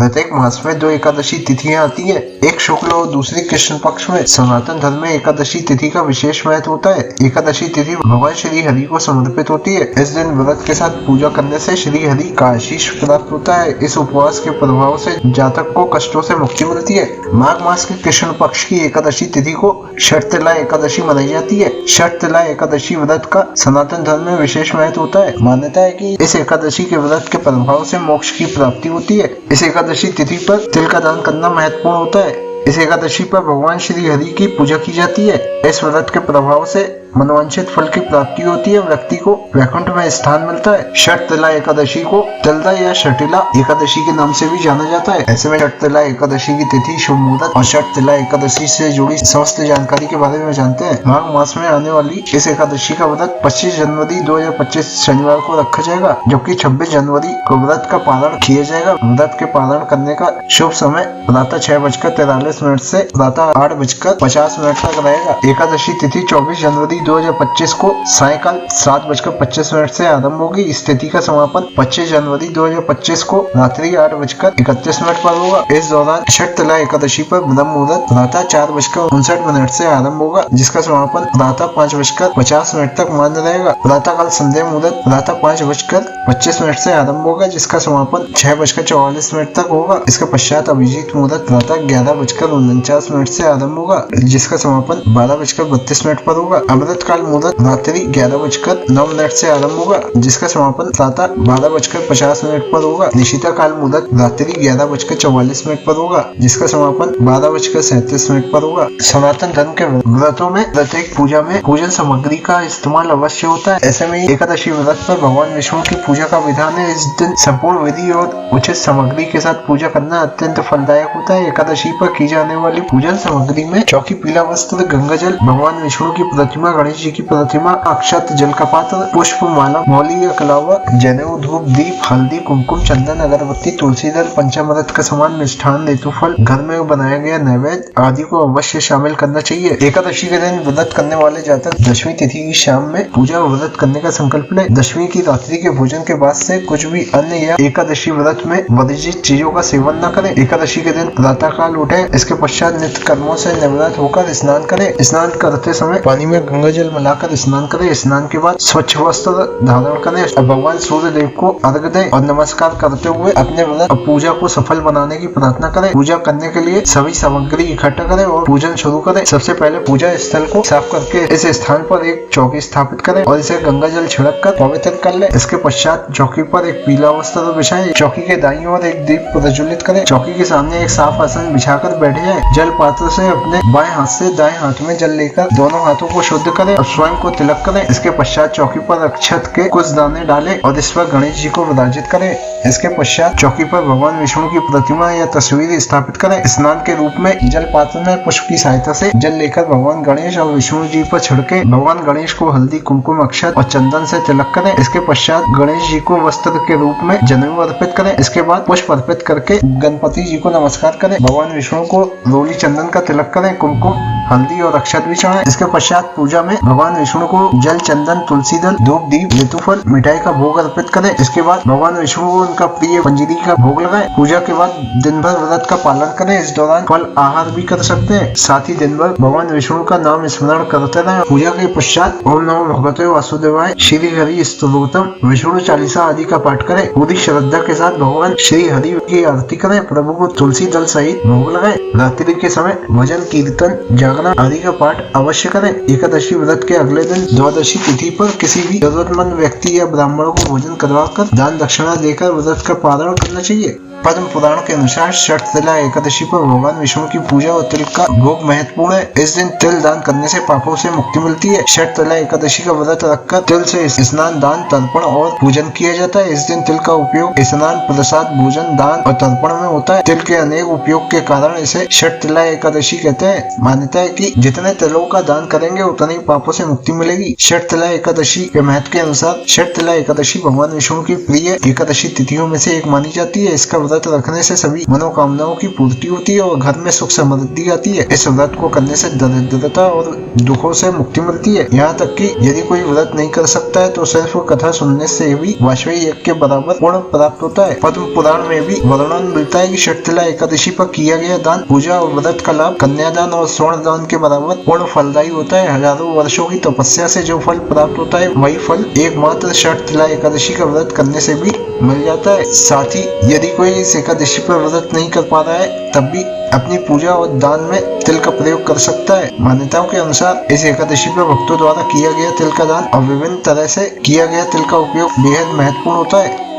प्रत्येक मास में 2 एकादशी तिथियां आती है, एक शुक्ल और दूसरी कृष्ण पक्ष में। सनातन धर्म में एकादशी तिथि का विशेष महत्व होता है। एकादशी तिथि भगवान श्री हरि को समर्पित होती है। इस दिन व्रत के साथ पूजा करने से श्री हरि का आशीष प्राप्त होता है। इस उपवास के प्रभाव से जातक को कष्टों से मुक्ति मिलती है। माघ मास के कृष्ण पक्ष की एकादशी तिथि को षटतिला एकादशी मनाई जाती है। षटतिला एकादशी व्रत का सनातन धर्म में विशेष महत्व होता है। मान्यता है कि इस एकादशी के व्रत के प्रभाव से मोक्ष की प्राप्ति होती है। इस एकादशी तिथि पर तिल का दान करना महत्वपूर्ण होता है। इस एकादशी पर भगवान श्री हरि की पूजा की जाती है। इस व्रत के प्रभाव से मनोवांछित फल की प्राप्ति होती है। व्यक्ति को वैकुंठ में स्थान मिलता है। षटतिला एकादशी को तिलदा या षटिला एकादशी के नाम से भी जाना जाता है। ऐसे में षटतिला एकादशी की तिथि, शुभ मुहूर्त और षटतिला एकादशी से जुड़ी समस्त जानकारी के बारे में जानते हैं। माघ मास में आने वाली इस एकादशी का व्रत 25 जनवरी 2025 शनिवार को रखा जाएगा, जबकि 26 जनवरी को व्रत का पारण किया जाएगा। व्रत के पारण करने का शुभ समय प्रातः 6:43 से प्रातः 8:50 तक रहेगा। एकादशी तिथि 24 जनवरी 2025 को सायकाल 7:25 से आरंभ होगी। इस तिथि का समापन 25 जनवरी 2025 को रात्रि 8:31 पर होगा। इस दौरान षटतिला एकादशी पर ब्रह्म मुहूर्त प्रातः 4:59 से आरंभ होगा, जिसका समापन प्रातः 5:50 तक मान्य रहेगा। प्रातः काल संध्या मुहूर्त प्रातः 5:25 से आरंभ होगा, जिसका समापन 6:44 तक होगा। इसके पश्चात अभिजीत मुहूर्त प्रातः 11:49 से आरंभ होगा, जिसका समापन 12:32 पर होगा। अमृत काल मुहूर्त रात्रि 11:09 से आरंभ होगा, जिसका समापन प्रातः 12:50 पर होगा। निशिता काल मुहूर्त रात्रि 11:44 पर होगा, जिसका समापन 12:37 पर होगा। सनातन धर्म के व्रतों में प्रत्येक पूजा में पूजन सामग्री का इस्तेमाल अवश्य होता है। ऐसे में एकादशी व्रत पर भगवान विष्णु की पूजा का विधान है। इस दिन संपूर्ण विधि और उचित सामग्री के साथ पूजा करना अत्यंत फलदायक होता है। एकादशी पर की जाने वाली पूजन सामग्री में चौकी, पीला वस्त्र, गंगा जल, भगवान विष्णु की प्रतिमा, गणेश जी की प्रतिमा, अक्षत, जल का पात्र, पुष्प, माला, मौली या कलावा, जनेऊ, धूप, दीप, हल्दी, कुमकुम, चंदन, अगरबत्ती, तुलसी दल, पंचामृत का सामान, मिष्ठान, ऋतुफल, घर में बनाया गया नैवेद्य आदि को अवश्य शामिल करना चाहिए। एकादशी के दिन व्रत करने वाले जातक दशमी तिथि की शाम में पूजा व्रत करने का संकल्प लें। दशमी की रात्रि के भोजन के बाद से कुछ भी अन्य या एकादशी व्रत में वर्जित चीजों का सेवन न करें। एकादशी के दिन प्रातः काल उठे, इसके पश्चात नित्य कर्मों से निवृत्त होकर स्नान करें। स्नान करते समय पानी में गंगा जल मिलाकर स्नान करें। स्नान के बाद स्वच्छ वस्त्र धारण करें और भगवान सूर्य देव को अर्घ्य दें और नमस्कार करते हुए अपने व्रत और पूजा को सफल बनाने की प्रार्थना करें। पूजा करने के लिए सभी सामग्री इकट्ठा करें और पूजन शुरू करें। सबसे पहले पूजा स्थल को साफ करके इस स्थान पर एक चौकी स्थापित करें और इसे गंगा जल छिड़क कर पवित्र कर लें। इसके पश्चात चौकी पर एक पीला वस्त्र बिछाएं। चौकी के दाईं ओर एक दीप प्रज्वलित करें। चौकी के सामने एक साफ आसन बिछाकर बैठ जाएं। जल पात्र से अपने बाएं हाथ से दाएं हाथ में जल लेकर दोनों हाथों को शुद्ध करें और स्वयं को तिलक करें। इसके पश्चात चौकी पर अक्षत के कुछ दाने डालें और इस पर गणेश जी को विराजित करें। इसके पश्चात चौकी पर भगवान विष्णु की प्रतिमा या तस्वीर स्थापित करें। स्नान के रूप में जल पात्र में पुष्प की सहायता से जल लेकर भगवान गणेश और विष्णु जी पर छिड़के। भगवान गणेश को हल्दी, कुमकुम, अक्षत और चंदन से तिलक करें। इसके पश्चात गणेश जी को वस्त्र के रूप में जनेऊ अर्पित करें। इसके बाद पुष्प अर्पित करके गणपति जी को नमस्कार करें। भगवान विष्णु को रोली चंदन का तिलक करें। कुमकुम, हल्दी और अक्षत भी चढ़ाएं। इसके पश्चात पूजा में भगवान विष्णु को जल, चंदन, तुलसी दल, धूप, दीप, ऋतुफल, मिठाई का भोग अर्पित करें। इसके बाद भगवान विष्णु को उनका प्रिय पंजरी का भोग लगाएं। पूजा के बाद दिन भर व्रत का पालन करें। इस दौरान फल आहार भी कर सकते हैं। साथ ही दिन भर भगवान विष्णु का नाम स्मरण करते रहें। पूजा के पश्चात ओम नमो भगवते वासुदेवाय, श्री हरि स्तोत्रम, विष्णु चालीसा आदि का पाठ करें। पूरी श्रद्धा के साथ भगवान श्री हरि की आरती करें। प्रभु को तुलसी दल सहित भोग लगाएं। रात्रि के समय भजन, कीर्तन, जागरण आदि का पाठ अवश्य करें। एकादशी व्रत के अगले दिन द्वादशी तिथि पर किसी भी जरूरतमंद व्यक्ति या ब्राह्मणों को भोजन करवाकर दान दक्षिणा देकर व्रत का पारण करना चाहिए। पद्म पुराण के अनुसार षटतिला एकादशी पर भगवान विष्णु की पूजा और तिल का भोग महत्वपूर्ण है। इस दिन तिल दान करने से पापों से मुक्ति मिलती है। षटतिला एकादशी का व्रत रखकर तिल से स्नान, दान, तर्पण और पूजन किया जाता है। इस दिन तिल का उपयोग स्नान, प्रसाद, भोजन, दान और तर्पण में होता है। तिल के अनेक उपयोग के कारण इसे षटतिला एकादशी कहते हैं। मान्यता है कि जितने तिलों का दान करेंगे उतनी पापों से मुक्ति मिलेगी। षटतिला एकादशी के महत्व के अनुसार षटतिला एकादशी भगवान विष्णु की प्रिय एकादशी तिथियों में से एक मानी जाती है। इसका व्रत रखने से सभी मनोकामनाओं की पूर्ति होती है और घर में सुख समृद्धि आती है। इस व्रत को करने से दरिद्रता और दुखों से मुक्ति मिलती है। यहाँ तक कि यदि कोई व्रत नहीं कर सकता है तो सिर्फ कथा सुनने से भी वाजपेयी यज्ञ के बराबर पुण्य प्राप्त होता है। पद्म पुराण में भी वर्णन मिलता है कि शक्तिला एकादशी पर किया गया दान, पूजा और व्रत का लाभ कन्यादान और स्वर्ण दान के बराबर पूर्ण फलदायी होता है। हजारों वर्षों की तपस्या से जो फल प्राप्त होता है वही फल एकमात्र शक्तिला एकादशी का व्रत करने से भी मिल जाता है। साथ ही यदि कोई इस एकादशी पर व्रत नहीं कर पा रहा है तब भी अपनी पूजा और दान में तिल का प्रयोग कर सकता है। मान्यताओं के अनुसार इस एकादशी पर भक्तों द्वारा किया गया तिल का दान और विभिन्न तरह से किया गया तिल का उपयोग बेहद महत्वपूर्ण होता है।